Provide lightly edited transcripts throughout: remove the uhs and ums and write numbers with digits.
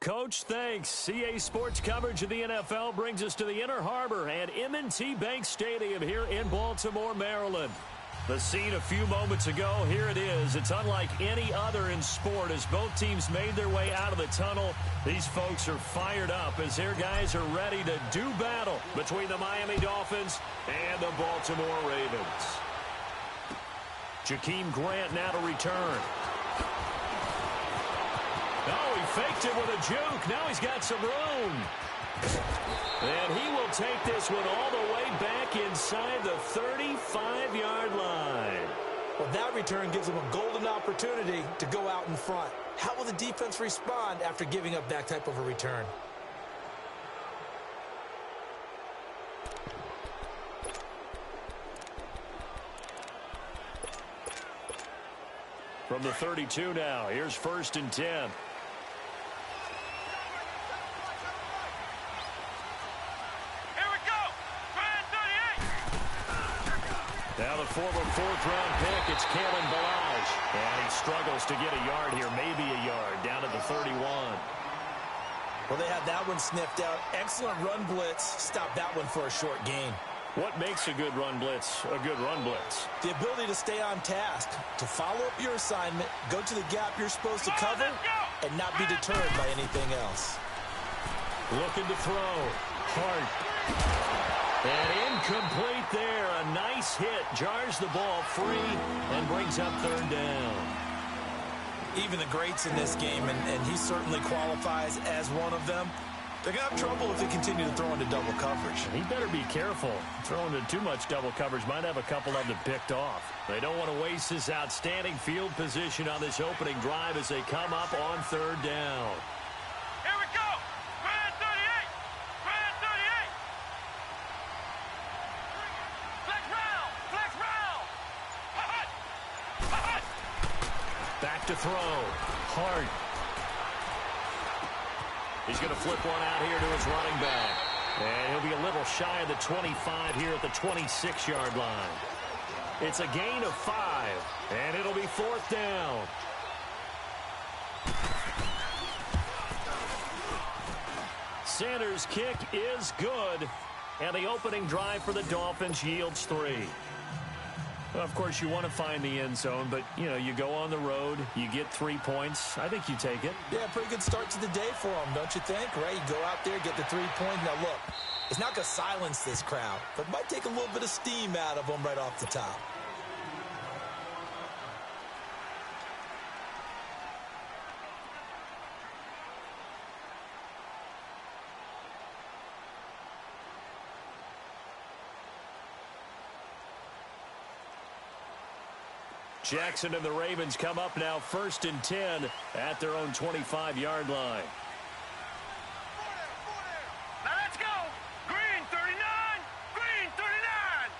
Coach. Thanks. CA Sports coverage of the NFL brings us to the Inner Harbor at M&T Bank Stadium here in Baltimore, Maryland. The scene a few moments ago, here it is. It's unlike any other in sport as both teams made their way out of the tunnel. These folks are fired up as their guys are ready to do battle between the Miami Dolphins and the Baltimore Ravens. Jakeem Grant now to return. Oh, he faked it with a juke. Now he's got some room. And he will take this one all the way back inside the 35-yard line. Well, that return gives him a golden opportunity to go out in front. How will the defense respond after giving up that type of a return? From the 32 now, here's 1st and 10. Now the former 4th-round pick, it's Kalen Ballage. And he struggles to get a yard here, maybe a yard, down to the 31. Well, they had that one sniffed out. Excellent run blitz. Stop that one for a short gain. What makes a good run blitz a good run blitz? The ability to stay on task, to follow up your assignment, go to the gap you're supposed to cover, and not be deterred by anything else. Looking to throw. Hart. And incomplete there. A nice hit. Jars the ball free and brings up 3rd down. Even the greats in this game, and he certainly qualifies as one of them, they're going to have trouble if they continue to throw into double coverage. He better be careful. Throwing into too much double coverage might have a couple of them picked off. They don't want to waste this outstanding field position on this opening drive as they come up on 3rd down. Here we go. Grand 38. Grand 38. Flex round. Flex round. Hut. Back to throw. Hart. He's going to flip one out here to his running back. And he'll be a little shy of the 25 here at the 26-yard line. It's a gain of 5, and it'll be 4th down. Sanders' kick is good, and the opening drive for the Dolphins yields 3. Well, of course, you want to find the end zone, but, you go on the road, you get 3 points. I think you take it. Yeah, pretty good start to the day for them, don't you think? Right? You go out there, get the 3 points. Now, look, it's not going to silence this crowd, but it might take a little bit of steam out of them right off the top. Jackson and the Ravens come up now 1st and 10 at their own 25-yard line. Now let's go. Green 39. Green 39.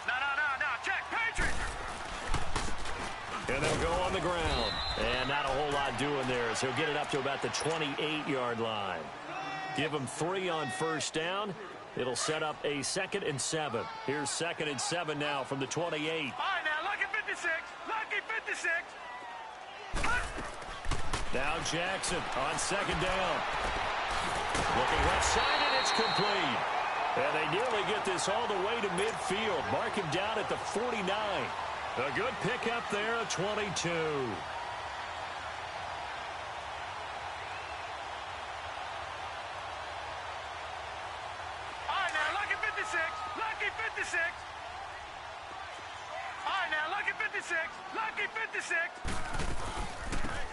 No. Check. Patriots. And they'll go on the ground. And not a whole lot doing there as he'll get it up to about the 28-yard line. Give him 3 on 1st down. It'll set up a 2nd and 7. Here's 2nd and 7 now from the 28. All right, now, lucky 56. Lucky 56. Now Jackson on 2nd down. Looking left side, and it's complete. And they nearly get this all the way to midfield. Mark him down at the 49. A good pickup there, a 22. Lucky 56. All right, now, lucky 56. Lucky 56.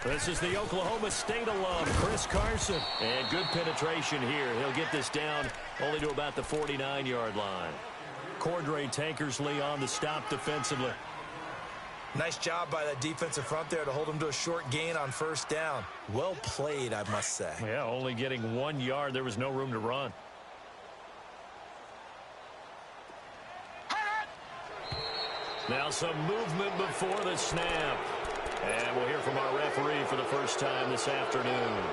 This is the Oklahoma State alum, Chris Carson. And good penetration here. He'll get this down only to about the 49-yard line. Cordray Tankersley on the stop defensively. Nice job by that defensive front there to hold him to a short gain on 1st down. Well played, I must say. Yeah, only getting 1 yard. There was no room to run. Now some movement before the snap. And we'll hear from our referee for the first time this afternoon.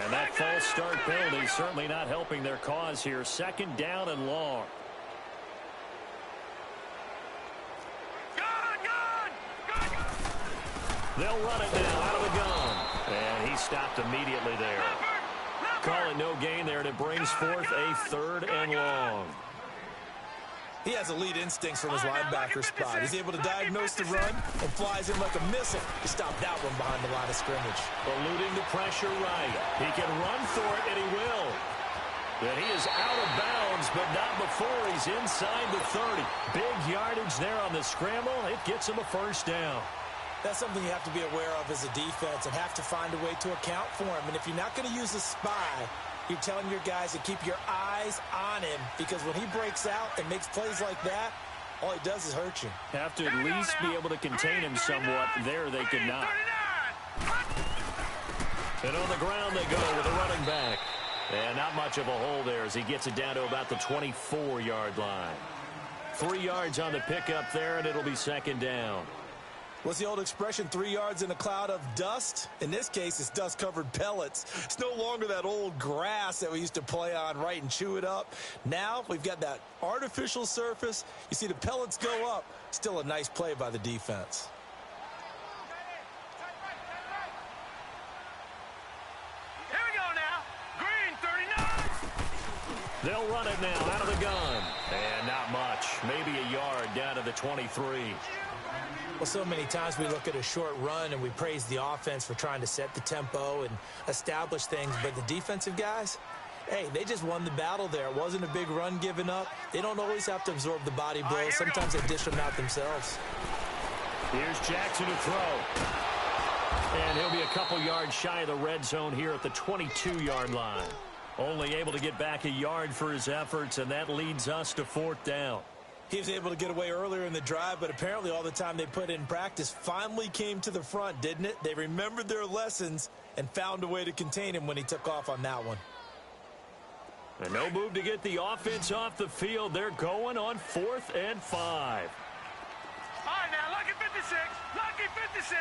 And that false start penalty certainly not helping their cause here. 2nd down and long. They'll run it now out of the gun. And he stopped immediately there. Call it no gain there, and it brings forth a 3rd and long. He has elite instincts from his linebacker spot. He's able to diagnose the run and flies in like a missile to stop that one behind the line of scrimmage. Eluding the pressure right. He can run for it, and he will. And he is out of bounds, but not before he's inside the 30. Big yardage there on the scramble. It gets him a 1st down. That's something you have to be aware of as a defense and have to find a way to account for him. And if you're not going to use a spy, you're telling your guys to keep your eyes on him, because when he breaks out and makes plays like that, all he does is hurt you. Have to at least be able to contain him somewhat. There they could not. And on the ground they go with a running back. And not much of a hole there as he gets it down to about the 24-yard line. 3 yards on the pickup there, and it'll be 2nd down. What's the old expression, 3 yards in a cloud of dust? In this case, it's dust-covered pellets. It's no longer that old grass that we used to play on, right, and chew it up. Now we've got that artificial surface. You see the pellets go up. Still a nice play by the defense. Here we go now. Green, 39. They'll run it now out of the gun. And not much. Maybe a yard down to the 23. Well, so many times we look at a short run and we praise the offense for trying to set the tempo and establish things, but the defensive guys, hey, they just won the battle there. It wasn't a big run given up. They don't always have to absorb the body blows. Sometimes they dish them out themselves. Here's Jackson to throw. And he'll be a couple yards shy of the red zone here at the 22-yard line. Only able to get back a yard for his efforts, and that leads us to 4th down. He was able to get away earlier in the drive, but apparently all the time they put in practice finally came to the front, didn't it? They remembered their lessons and found a way to contain him when he took off on that one. And no move to get the offense off the field. They're going on 4th and 5. All right, now, lucky 56. Lucky 56.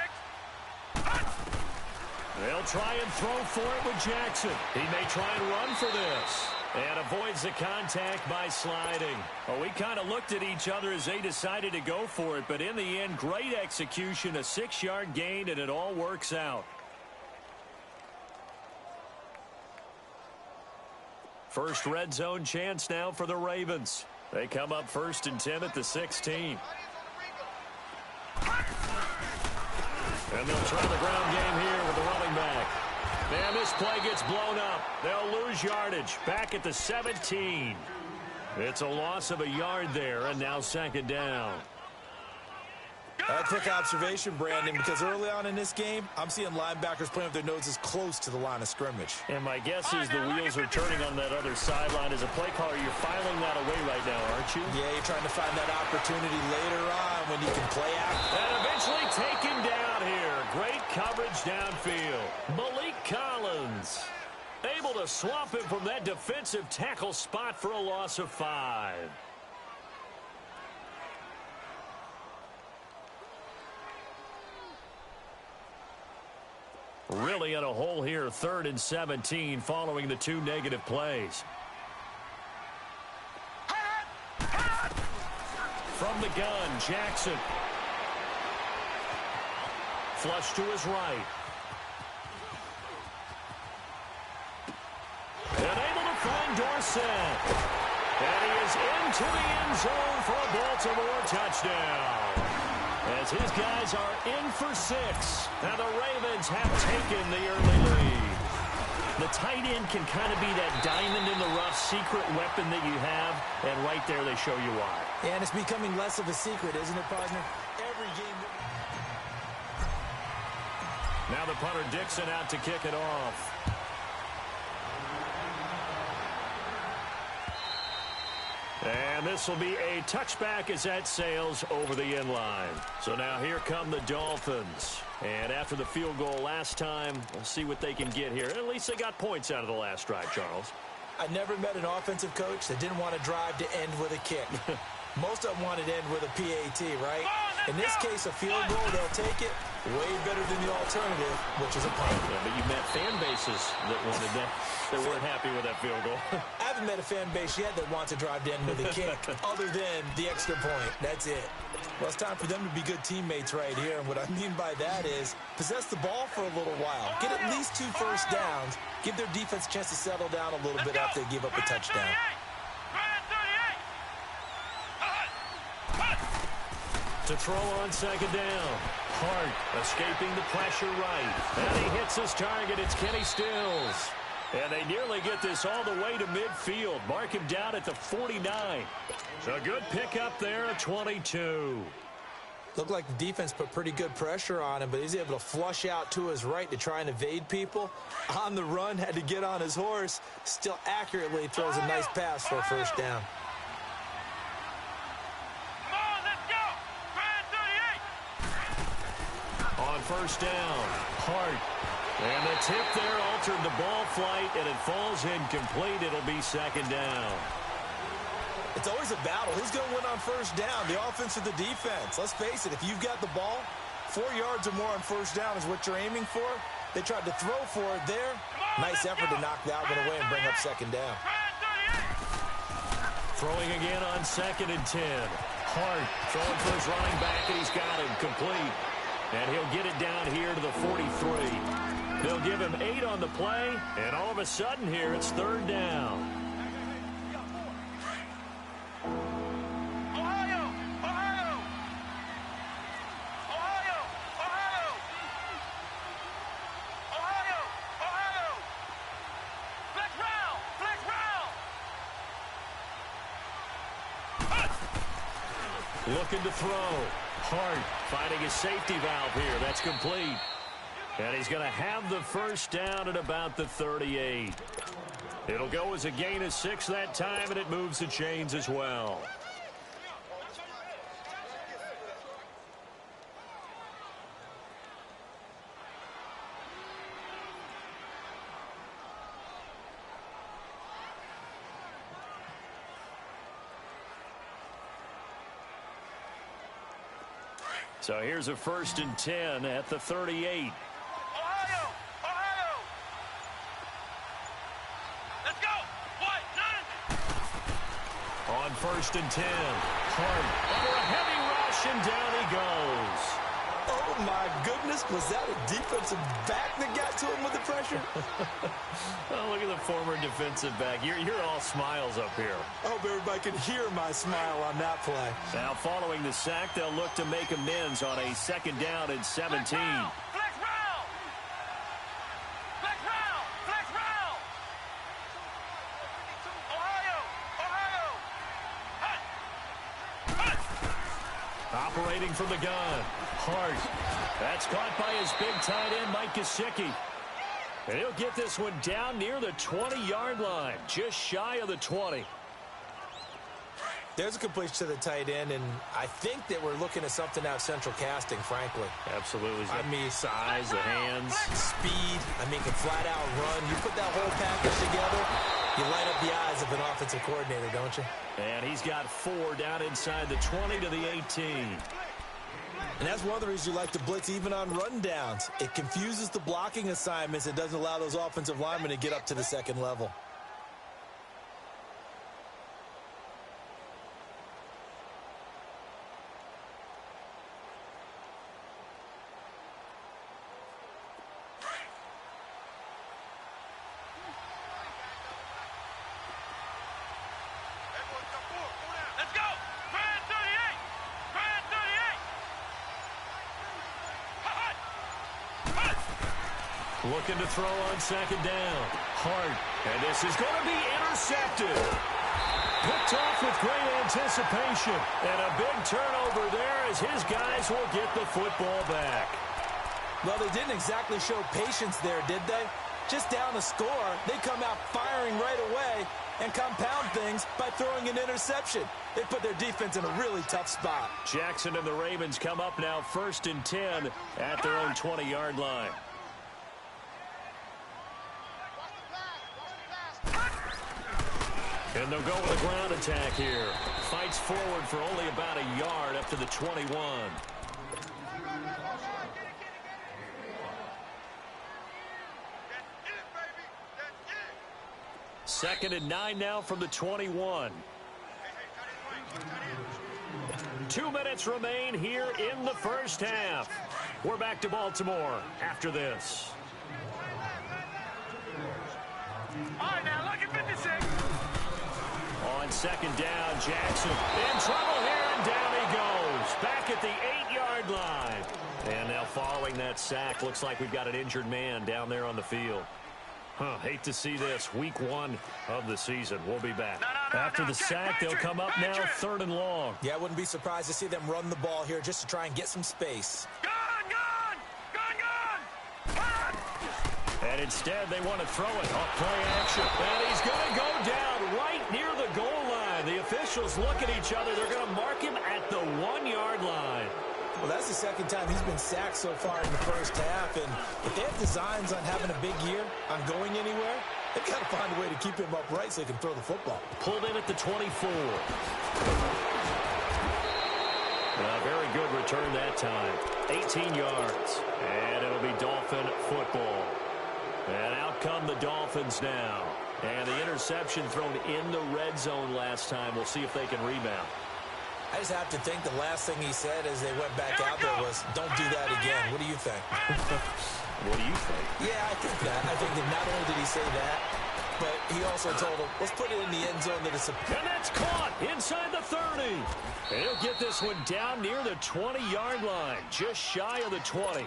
They'll try and throw for it with Jackson. He may try and run for this. And avoids the contact by sliding. Well, we kind of looked at each other as they decided to go for it, but in the end, great execution, a 6-yard gain, and it all works out. First red zone chance now for the Ravens. They come up 1st and 10 at the 16. And they'll try the ground game here with the running back. And this play gets blown up. They'll lose yardage. Back at the 17. It's a loss of a yard there, and now 2nd down. A quick observation, Brandon, because early on in this game, I'm seeing linebackers playing with their noses close to the line of scrimmage. And my guess is the wheels are turning on that other sideline. As a play caller, you're filing that away right now, aren't you? Yeah, you're trying to find that opportunity later on when you can play out. And eventually take him down here. Great coverage downfield. Malik Collins able to swamp him from that defensive tackle spot for a loss of 5. Really in a hole here, 3rd and 17 following the 2 negative plays. From the gun, Jackson. Flush to his right. And able to find Dorsett. And he is into the end zone for a Baltimore touchdown. As his guys are in for 6. Now the Ravens have taken the early lead. The tight end can kind of be that diamond in the rough secret weapon that you have, and right there they show you why. Yeah, and it's becoming less of a secret, isn't it, partner? Every game. Now the punter Dixon out to kick it off. And this will be a touchback as that sails over the end line. So now here come the Dolphins. And after the field goal last time, we'll see what they can get here. At least they got points out of the last drive, Charles. I never met an offensive coach that didn't want to drive to end with a kick. Most of them wanted to end with a PAT, right? In this case, a field goal, they'll take it. Way better than the alternative, which is a punt. Yeah, but you met fan bases that wanted that. They weren't happy with that field goal. I haven't met a fan base yet that wants to drive in with a kick other than the extra point. That's it. Well, it's time for them to be good teammates right here. And what I mean by that is possess the ball for a little while. Get at least 2 first downs. Give their defense a chance to settle down a little bit after they give up a touchdown. To throw on second down. Hart escaping the pressure right. And he hits his target. It's Kenny Stills. And they nearly get this all the way to midfield. Mark him down at the 49. So a good pickup there at 22. Looked like the defense put pretty good pressure on him, but he's able to flush out to his right to try and evade people. On the run, had to get on his horse. Still accurately throws a nice pass for a first down. On first down, Hart. And the tip there altered the ball flight, and it falls incomplete. It'll be second down. It's always a battle. Who's going to win on first down, the offense or the defense? Let's face it, if you've got the ball, 4 yards or more on first down is what you're aiming for. They tried to throw for it there. Nice effort to knock that one away and bring up second down. Throwing again on 2nd and 10. Hart throwing for his running back, and he's got him complete. And he'll get it down here to the 43. They'll give him 8 on the play, and all of a sudden here it's third down. Looking to throw. Hart finding his safety valve here. That's complete. And he's going to have the first down at about the 38. It'll go as a gain of 6 that time, and it moves the chains as well. So here's a 1st and 10 at the 38. Ohio! Let's go! White, 9. On 1st and 10. Hart under a heavy rush, and down he goes. Oh, my goodness. Was that a defensive back that got to him with the pressure? Oh, look at the former defensive back. You're all smiles up here. I hope everybody can hear my smile on that play. Now, following the sack, they'll look to make amends on a 2nd down and 17. Flex round! Flex round! Flex round! Ohio! Operating from the gun. Hart. That's caught by his big tight end, Mike Gesicki. And he'll get this one down near the 20-yard line, just shy of the 20. There's a completion to the tight end, and I think that we're looking at something out central casting, frankly. Absolutely. I mean, size, the hands. Speed. I mean, can flat out run. You put that whole package together, you light up the eyes of an offensive coordinator, don't you? And he's got 4 down inside the 20 to the 18. And that's one of the reasons you like to blitz even on run downs. It confuses the blocking assignments. It doesn't allow those offensive linemen to get up to the second level. Let's go! Grand 38! Grand 38! Looking to throw on 2nd down. Hart. And this is going to be intercepted. Picked off with great anticipation. And a big turnover there as his guys will get the football back. Well, they didn't exactly show patience there, did they? Just down the score, they come out firing right away and compound things by throwing an interception. They put their defense in a really tough spot. Jackson and the Ravens come up now 1st and 10 at their own 20-yard line. And they'll go with a ground attack here. Fights forward for only about a yard up to the 21. Second and 9 now from the 21. 2 minutes remain here in the first half. We're back to Baltimore after this. All right, now look at 56. On second down, Jackson in trouble here, and down he goes. Back at the 8-yard line. And now following that sack, looks like we've got an injured man down there on the field. Hate to see this. Week 1 of the season. We'll be back. After the sack, they'll come up now 3rd and long. Yeah, I wouldn't be surprised to see them run the ball here just to try and get some space. And instead, they want to throw it off play action. And he's going to go down right near the goal line. The officials look at each other. They're going to mark him at the 1-yard line. Well, that's the second time he's been sacked so far in the first half. And if they have designs on having a big year, on going anywhere, they've got to find a way to keep him upright so he can throw the football. Pulled in at the 24. Very good return that time. 18 yards. And it'll be Dolphin football. And out come the Dolphins now. And the interception thrown in the red zone last time. We'll see if they can rebound. I just have to think the last thing he said as they went back out there was, don't do that again. What do you think? What do you think? Yeah, I think that. I think that not only did he say that, but he also told him, let's put it in the end zone that it's a... And that's caught inside the 30. And he'll get this one down near the 20-yard line, just shy of the 20.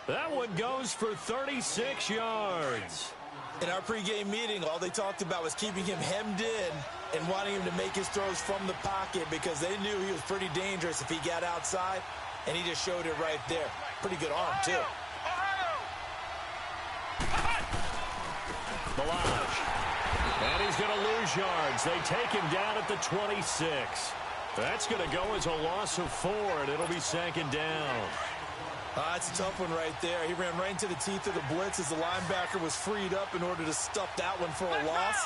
That one goes for 36 yards. In our pregame meeting, all they talked about was keeping him hemmed in and wanting him to make his throws from the pocket because they knew he was pretty dangerous if he got outside, and he just showed it right there. Pretty good arm, too. Balaj. And he's going to lose yards. They take him down at the 26. That's going to go as a loss of 4, and it'll be 2nd down. That's a tough one right there. He ran right into the teeth of the blitz as the linebacker was freed up in order to stuff that one for a loss.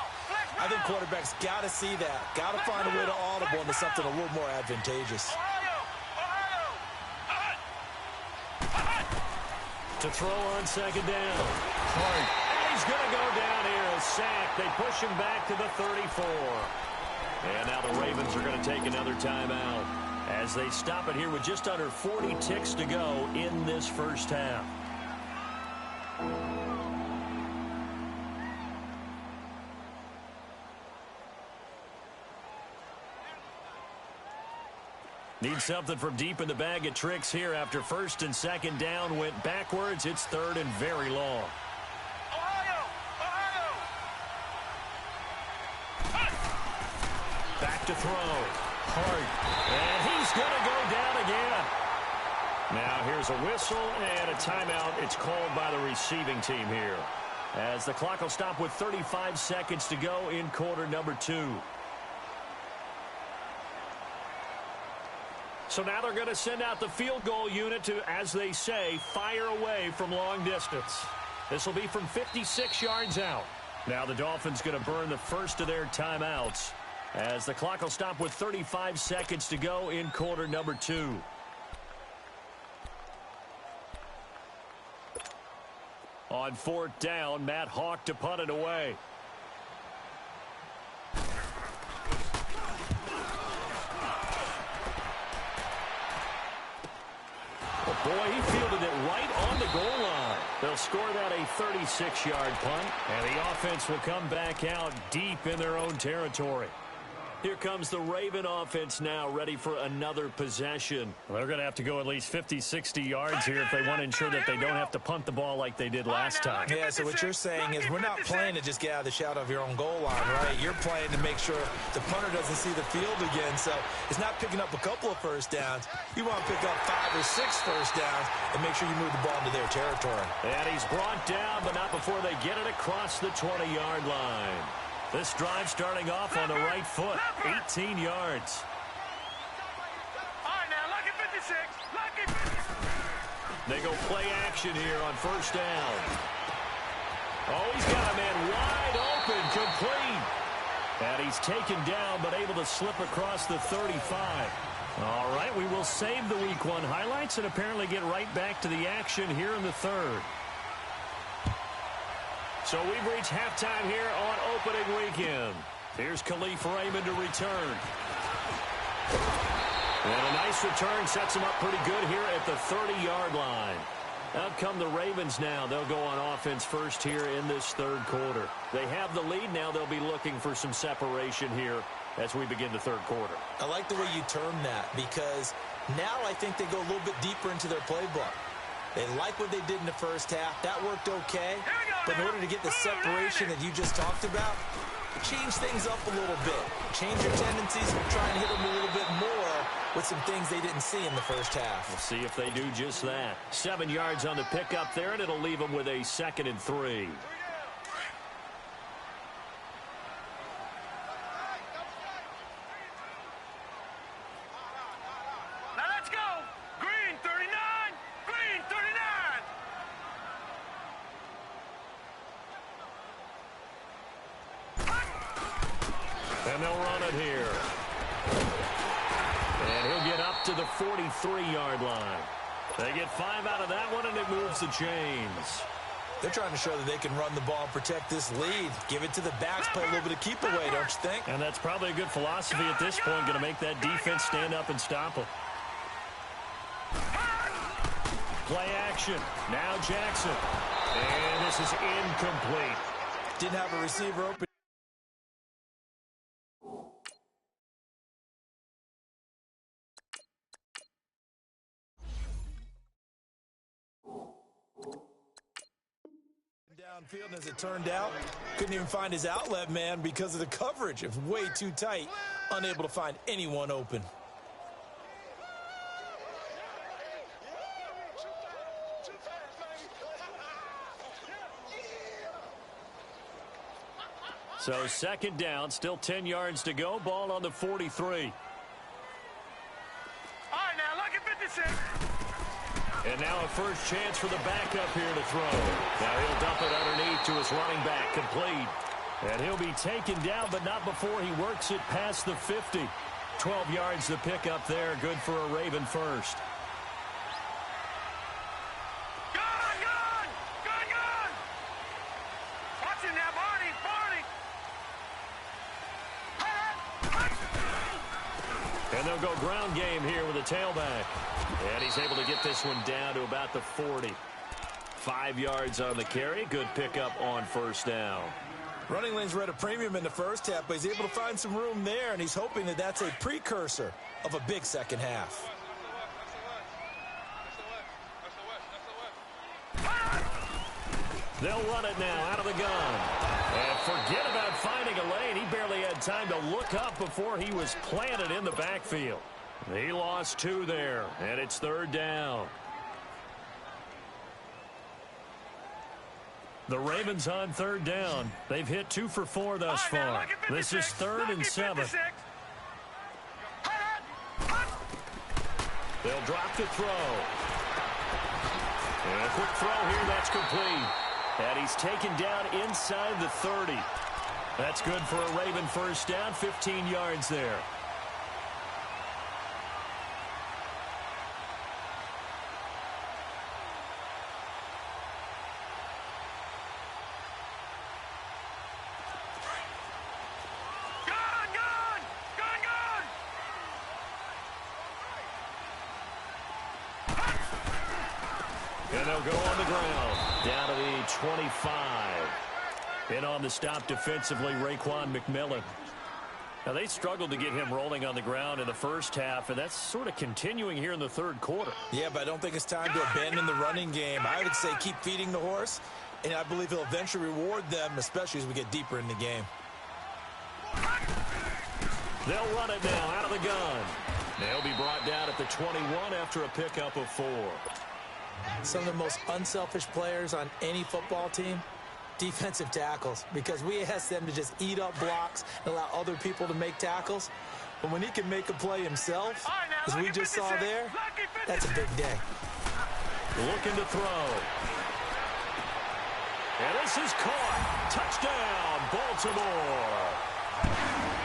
I think quarterbacks got to see that. Got to find a way to audible into something a little more advantageous. To throw on 2nd down. Hart. And he's going to go down here. A sack. They push him back to the 34. And now the Ravens are going to take another timeout as they stop it here with just under 40 ticks to go in this first half. Need something from deep in the bag of tricks here after 1st and 2nd down went backwards. It's 3rd and very long. Back to throw. Hart. And he's going to go down again. Now here's a whistle and a timeout. It's called by the receiving team here, as the clock will stop with 35 seconds to go in quarter number 2. So now they're going to send out the field goal unit to, as they say, fire away from long distance. This will be from 56 yards out. Now the Dolphins going to burn the first of their timeouts, as the clock will stop with 35 seconds to go in quarter number 2. On 4th down, Matt Hawk to punt it away. Oh boy, he fielded it right on the goal line. They'll score that a 36-yard punt, and the offense will come back out deep in their own territory. Here comes the Raven offense now, ready for another possession. They're going to have to go at least 50, 60 yards here if they want to ensure that they don't have to punt the ball like they did last time. Yeah, so what you're saying is we're not playing to just get out of the shadow of your own goal line, right? You're playing to make sure the punter doesn't see the field again. So it's not picking up a couple of first downs. You want to pick up 5 or 6 first downs and make sure you move the ball into their territory. And he's brought down, but not before they get it across the 20-yard line. This drive starting off on the right foot, 18 yards. All right, now, lucky 56. Lucky 56. They go play action here on 1st down. Oh, he's got a man wide open, complete. And he's taken down, but able to slip across the 35. All right, we will save the Week 1 highlights and apparently get right back to the action here in the third. So we've reached halftime here on opening weekend. Here's Khalif Raymond to return. And a nice return sets him up pretty good here at the 30-yard line. Out come the Ravens now. They'll go on offense first here in this third quarter. They have the lead now. They'll be looking for some separation here as we begin the third quarter. I like the way you term that because now I think they go a little bit deeper into their playbook. They like what they did in the first half. That worked okay. But in order to get the separation that you just talked about, change things up a little bit. Change your tendencies and try and hit them a little bit more with some things they didn't see in the first half. We'll see if they do just that. 7 yards on the pickup there, and it'll leave them with a 2nd and 3. Now let's go. Green 39. Green 39. And they'll run it here. And he'll get up to the 43-yard line. They get 5 out of that one, and it moves the chains. They're trying to show that they can run the ball and protect this lead. Give it to the backs, play a little bit of keep away, don't you think? And that's probably a good philosophy at this point, going to make that defense stand up and stop them. Play action. Now Jackson. And this is incomplete. Didn't have a receiver open. Downfield, and as it turned out, couldn't even find his outlet man because of the coverage. It was way too tight, unable to find anyone open. So 2nd down, still 10 yards to go. Ball on the 43. All right, now look at 56. And now a first chance for the backup here to throw. Now he'll dump it underneath to his running back, complete. And he'll be taken down, but not before he works it past the 50. 12 yards to pick up there, good for a Raven first. Gun! Watch it now, Barney! And they'll go ground game here with a tailback. And he's able to get this one down to about the 40. 5 yards on the carry. Good pickup on first down. Running lanes were at a premium in the first half, but he's able to find some room there, and he's hoping that that's a precursor of a big second half. They'll run it now out of the gun. And forget about finding a lane. He barely had time to look up before he was planted in the backfield. He lost 2 there, and it's 3rd down. The Ravens on 3rd down. They've hit 2 for 4 thus far. This is 3rd and 7. They'll drop the throw. And a quick throw here, that's complete. And he's taken down inside the 30. That's good for a Raven first down, 15 yards there. And they'll go on the ground, down to the 25. And on the stop defensively, Raekwon McMillan. Now, they struggled to get him rolling on the ground in the first half, and that's sort of continuing here in the third quarter. Yeah, but I don't think it's time to abandon the running game. I would say keep feeding the horse, and I believe he'll eventually reward them, especially as we get deeper in the game. They'll run it now out of the gun. They'll be brought down at the 21 after a pickup of 4. Some of the most unselfish players on any football team, defensive tackles, because we ask them to just eat up blocks and allow other people to make tackles. But when he can make a play himself, as we just saw there, that's a big day. Looking to throw. And this is caught. Touchdown, Baltimore.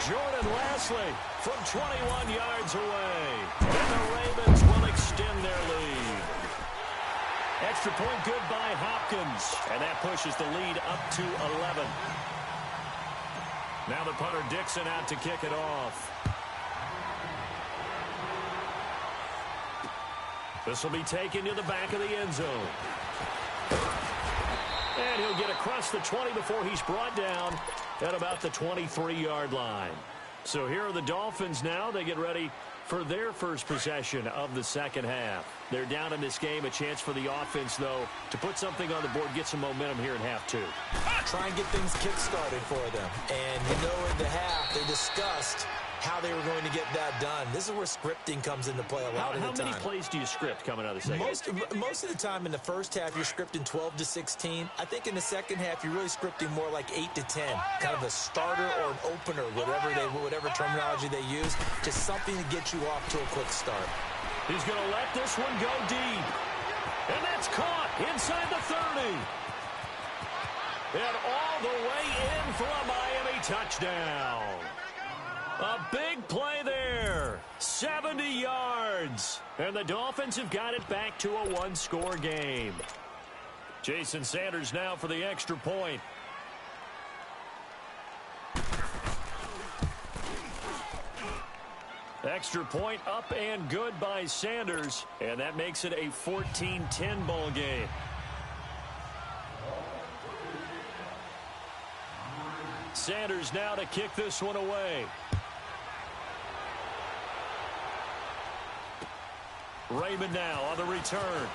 Jordan Lasley from 21 yards away. And the Ravens will extend their lead. Extra point good by Hopkins. And that pushes the lead up to 11. Now the punter Dixon out to kick it off. This will be taken to the back of the end zone. And he'll get across the 20 before he's brought down at about the 23-yard line. So here are the Dolphins now. They get ready for their first possession of the second half. They're down in this game. A chance for the offense, though, to put something on the board, get some momentum here in half two. Try and get things kick-started for them. And you know in the half, they discussed how they were going to get that done. This is where scripting comes into play a lot of the time. How many plays do you script coming out of the second? Most of the time in the first half, you're scripting 12 to 16. I think in the second half, you're really scripting more like 8 to 10. Kind of a starter or an opener, whatever terminology they use. Just something to get you off to a quick start. He's going to let this one go deep. And that's caught inside the 30. And all the way in for a Miami touchdown. A big play there. 70 yards. And the Dolphins have got it back to a one-score game. Jason Sanders now for the extra point. Extra point up and good by Sanders. And that makes it a 14-10 ball game. Sanders now to kick this one away. Raymond now on the return.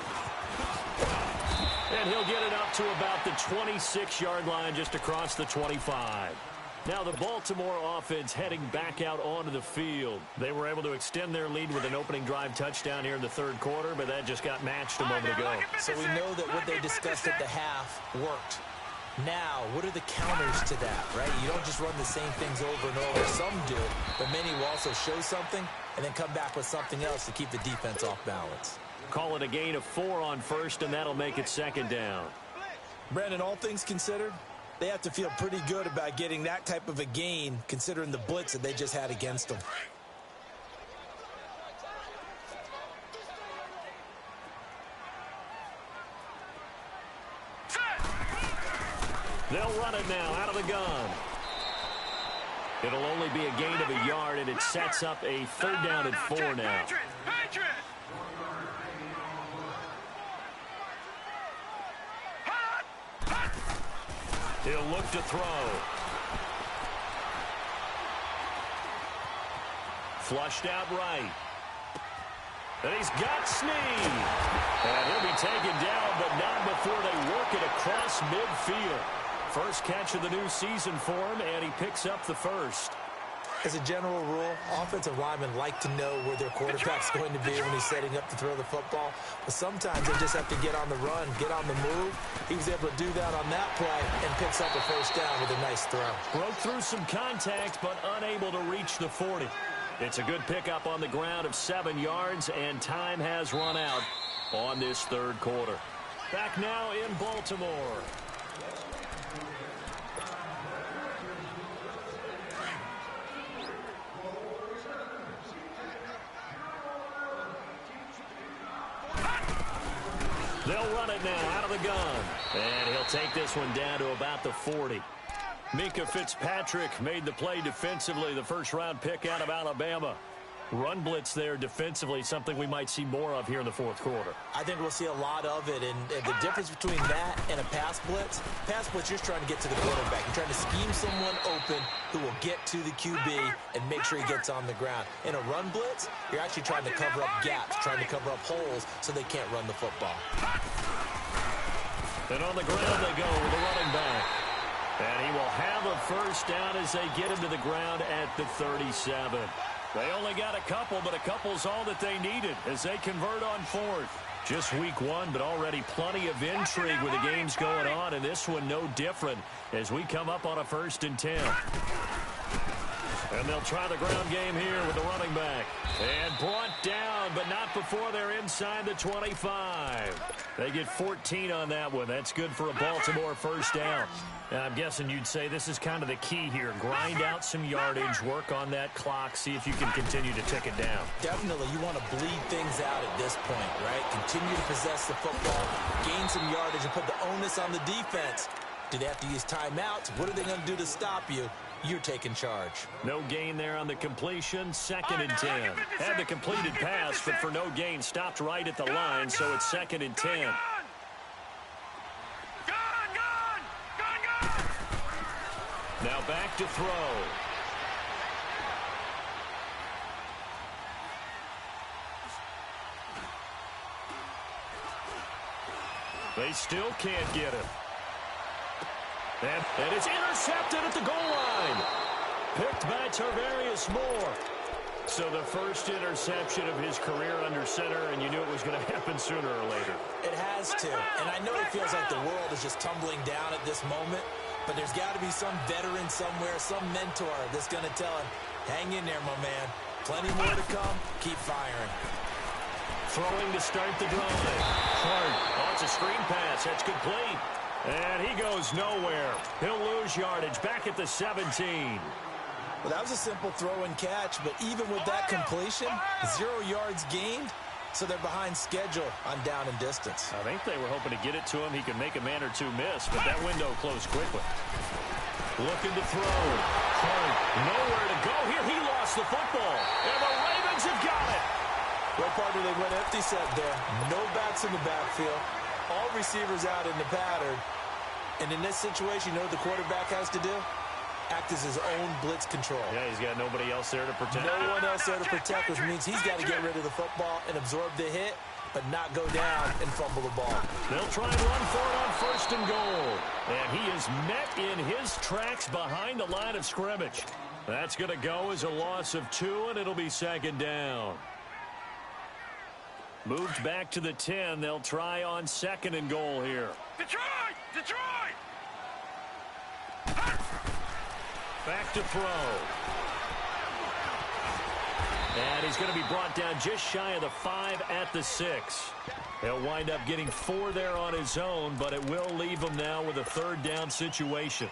And he'll get it up to about the 26-yard line, just across the 25. Now the Baltimore offense heading back out onto the field. They were able to extend their lead with an opening drive touchdown here in the third quarter, but that just got matched a moment ago. So we know that what they discussed at the half worked. Now, what are the counters to that, right? You don't just run the same things over and over. Some do, but many will also show something and then come back with something else to keep the defense off balance. Call it a gain of 4 on first, and that'll make it second down. Brandon, all things considered, they have to feel pretty good about getting that type of a gain considering the blitz that they just had against them. They'll run it now out of the gun. It'll only be a gain of a yard, and it sets up a third down and 4 now. He'll look to throw. Flushed out right. And he's got Snead. And he'll be taken down, but not before they work it across midfield. First catch of the new season for him, and he picks up the first. As a general rule, offensive linemen like to know where their quarterback's going to be when he's setting up to throw the football. But sometimes they just have to get on the run, get on the move. He was able to do that on that play and picks up a first down with a nice throw. Broke through some contact, but unable to reach the 40. It's a good pickup on the ground of 7 yards, and time has run out on this third quarter. Back now in Baltimore. They'll run it now out of the gun. And he'll take this one down to about the 40. Minkah Fitzpatrick made the play defensively, the first-round pick out of Alabama. Run blitz there defensively, something we might see more of here in the fourth quarter. I think we'll see a lot of it, and the difference between that and a pass blitz, you're trying to get to the quarterback. You're trying to scheme someone open who will get to the QB and make sure he gets on the ground. In a run blitz, you're actually trying to cover up gaps, trying to cover up holes so they can't run the football. And on the ground they go with the running back. And he will have a first down as they get him to the ground at the 37. They only got a couple, but a couple's all that they needed as they convert on fourth. Just week one, but already plenty of intrigue with the games going on, and this one no different as we come up on a 1st and 10. And they'll try the ground game here with the running back. And brought down, but not before they're inside the 25. They get 14 on that one. That's good for a Baltimore first down. Now, I'm guessing you'd say this is kind of the key here. Grind out some yardage, work on that clock, see if you can continue to tick it down. Definitely, you want to bleed things out at this point, right? Continue to possess the football, gain some yardage, and put the onus on the defense. Do they have to use timeouts? What are they going to do to stop you? You're taking charge. No gain there on the completion. 2nd and 10. Had the completed pass, but for no gain, stopped right at the line, so it's 2nd and 10. Now back to throw. They still can't get it. And it's intercepted at the goal line. Picked by Tarvarius Moore. So the first interception of his career under center, and you knew it was going to happen sooner or later. It has to. And I know it feels like the world is just tumbling down at this moment, but there's got to be some veteran somewhere, some mentor that's going to tell him, hang in there, my man. Plenty more to come. Keep firing. Throwing to start the drive. Hard. Oh, it's a screen pass. That's complete. And he goes nowhere. He'll lose yardage back at the 17. Well, that was a simple throw and catch, but even with that completion, 0 yards gained, so they're behind schedule on down and distance. I think they were hoping to get it to him. He could make a man or two miss, but that window closed quickly. Looking to throw. Hard. Nowhere to go here. He lost the football. And the Ravens have got it. What part do they went empty set there? No backs in the backfield. All receivers out in the pattern. And in this situation, you know what the quarterback has to do? Act as his own blitz control. Yeah, he's got nobody else there to protect. No one else there to protect, which means he's got to get rid of the football and absorb the hit, but not go down and fumble the ball. They'll try and run for it on 1st and goal. And he is met in his tracks behind the line of scrimmage. That's going to go as a loss of 2, and it'll be 2nd down. Moved back to the 10. They'll try on 2nd and goal here. Detroit! Detroit! Back to throw. And he's going to be brought down just shy of the 5 at the 6. He'll wind up getting 4 there on his own, but it will leave him now with a 3rd down situation.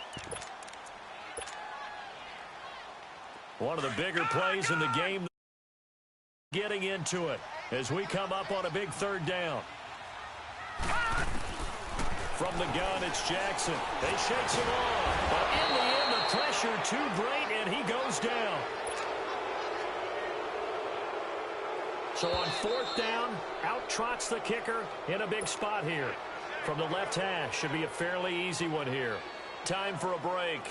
One of the bigger plays in the game. Getting into it as we come up on a big 3rd down. From the gun, it's Jackson. They shakes him off. But in the end, the pressure too great, and he goes down. So on 4th down, out trots the kicker in a big spot here. From the left hash, should be a fairly easy one here. Time for a break.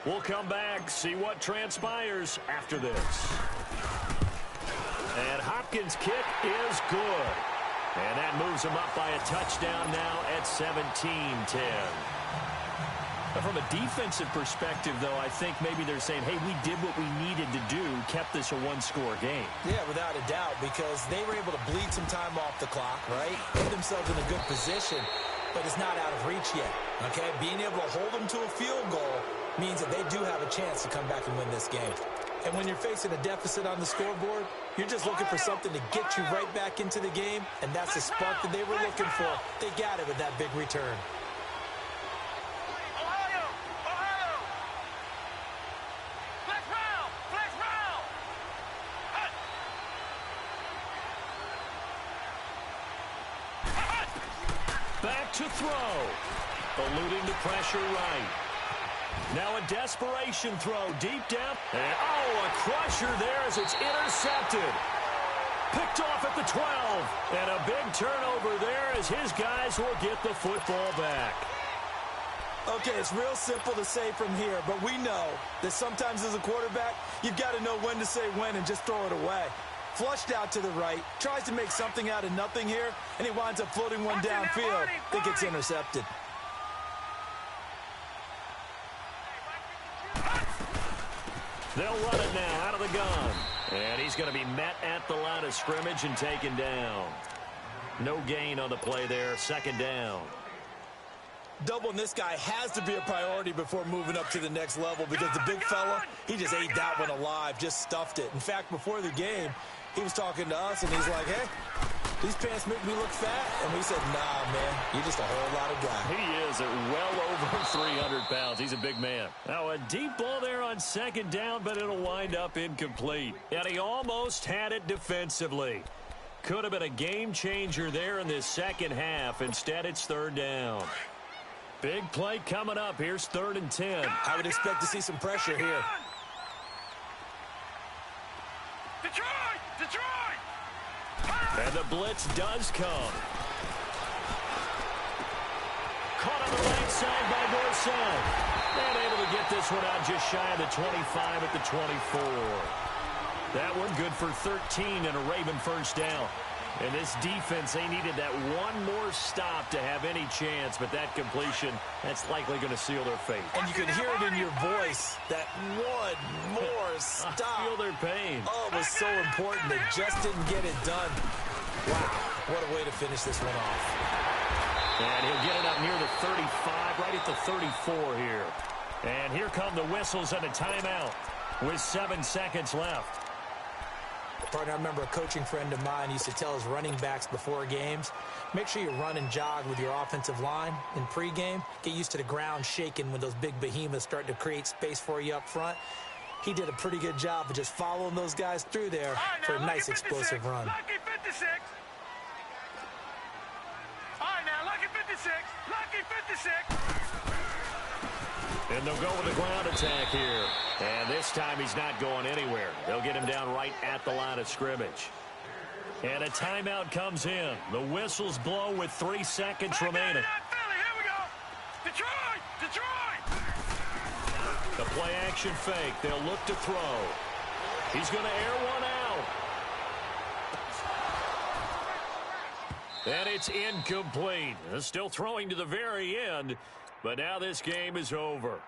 We'll come back, see what transpires after this. And Hopkins' kick is good. And that moves him up by a touchdown now at 17-10. From a defensive perspective, though, I think maybe they're saying, hey, we did what we needed to do, kept this a 1-score game. Yeah, without a doubt, because they were able to bleed some time off the clock, right? Put themselves in a good position, but it's not out of reach yet, okay? Being able to hold them to a field goal means that they do have a chance to come back and win this game. And when you're facing a deficit on the scoreboard, you're just looking for something to get you right back into the game, and that's the spark that they were looking for. They got it with that big return. Back to throw. Eluding the pressure right. Now a desperation throw deep down. And, a crusher there as it's intercepted. Picked off at the 12. And a big turnover there as his guys will get the football back. Okay, it's real simple to say from here, but we know that sometimes as a quarterback, you've got to know when to say when and just throw it away. Flushed out to the right, tries to make something out of nothing here, and he winds up floating one downfield that gets intercepted. They'll run it now out of the gun. And he's going to be met at the line of scrimmage and taken down. No gain on the play there, 2nd down. Doubling this guy has to be a priority before moving up to the next level because the big fella, he just ate that one alive, just stuffed it. In fact, before the game, He was talking to us, and he's like, hey, these pants make me look fat. And we said, nah, man, you're just a whole lot of guy. He is at well over 300 pounds. He's a big man. Now, a deep ball there on second down, but it'll wind up incomplete. And he almost had it defensively. Could have been a game changer there in this second half. Instead, it's third down. Big play coming up. Here's 3rd and 10. I would expect to see some pressure here. Detroit! Detroit! And the blitz does come. Caught on the right side by Dorsett. And able to get this one out just shy of the 25 at the 24. That one good for 13 and a Raven first down. And this defense, they needed that one more stop to have any chance, but that completion, that's likely going to seal their fate. And you can hear it in your voice, that one more stop. I feel their pain. Oh, it was so important. They just didn't get it done. Wow, what a way to finish this one off. And he'll get it up near the 35, right at the 34 here. And here come the whistles and a timeout with 7 seconds left. Partner, I remember a coaching friend of mine used to tell his running backs before games, make sure you run and jog with your offensive line in pregame. Get used to the ground shaking when those big behemoths start to create space for you up front. He did a pretty good job of just following those guys through there for a nice explosive run. Lucky 56. All right, now, lucky 56. Lucky 56. And they'll go with a ground attack here. And this time he's not going anywhere. They'll get him down right at the line of scrimmage. And a timeout comes in. The whistles blow with 3 seconds remaining. Philly, here we go. Detroit! Detroit! The play action fake. They'll look to throw. He's going to air one out. And it's incomplete. Still throwing to the very end. But now this game is over.